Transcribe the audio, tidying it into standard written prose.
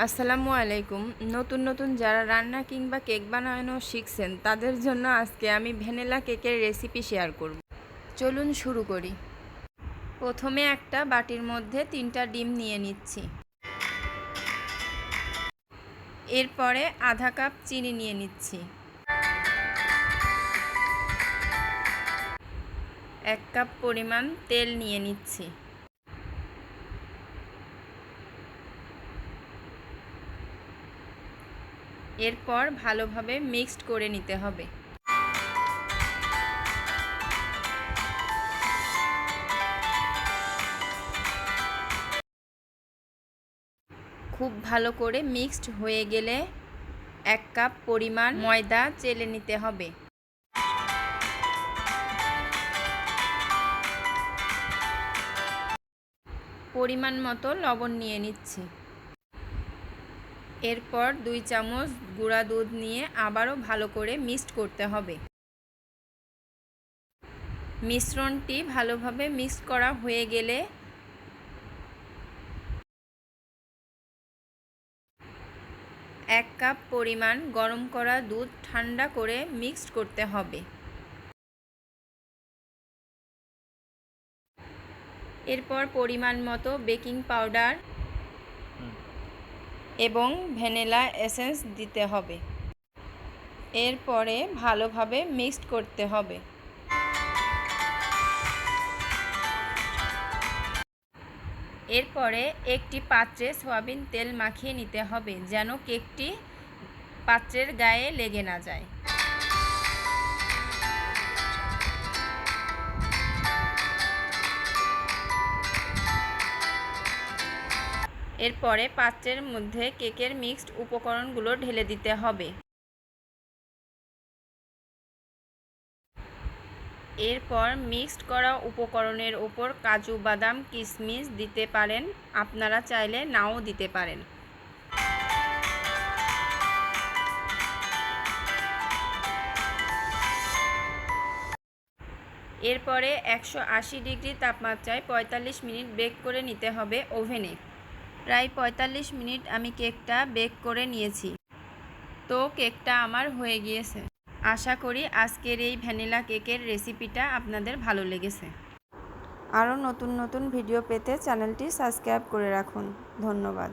আসসালামু আলাইকুম। নতুন নতুন যারা রান্না কিংবা কেক বানানো শিখছেন তাদের জন্য আজকে আমি ভ্যানিলা কেকের রেসিপি শেয়ার করব। চলুন শুরু করি। প্রথমে একটা বাটির মধ্যে 3টা ডিম নিয়ে নিচ্ছি। এরপরে আধা কাপ চিনি নিয়ে নিচ্ছি। 1 কাপ পরিমাণ তেল নিয়ে নিচ্ছি। এরপর ভালোভাবে মিক্সড করে নিতে হবে। খুব ভালো করে মিক্সড হয়ে গেলে 1 কাপ পরিমাণ ময়দা চেলে নিতে হবে। পরিমাণ মতো লবণ নিয়ে নিচ্ছি। এরপর 2 চামচ গুঁড়া দুধ নিয়ে আবারও ভালো করে মিক্সড করতে হবে। মিশ্রণটি ভালোভাবে মিক্স করা হয়ে গেলে 1 কাপ পরিমাণ গরম করা দুধ ঠান্ডা করে মিক্সড করতে হবে। এরপর পরিমাণ মতো বেকিং পাউডার এবং ভ্যানিলা এসেন্স দিতে হবে। এরপরে ভালোভাবে মিক্সড করতে হবে। এরপরে একটি পাত্রে সয়াবিন তেল মাখিয়ে নিতে হবে যেন কেকটি পাত্রের গায়ে লেগে না যায়। এরপরে পাত্রের মধ্যে কেকের মিক্সড উপকরণগুলো ঢেলে দিতে হবে। এরপর মিক্সড করা উপকরণের ওপর কাজু বাদাম কিশমিশ দিতে পারেন, আপনারা চাইলে নাও দিতে পারেন। এরপরে 180 ডিগ্রি তাপমাত্রায় 45 মিনিট বেক করে নিতে হবে ওভেনে। প্রায় 45 মিনিট আমি কেকটা বেক করে নিয়েছি। তো কেকটা আমার হয়ে গিয়েছে। আশা করি আজকের এই ভ্যানিলা কেকের রেসিপিটা আপনাদের ভালো লেগেছে। আরও নতুন নতুন ভিডিও পেতে চ্যানেলটি সাবস্ক্রাইব করে রাখুন। ধন্যবাদ।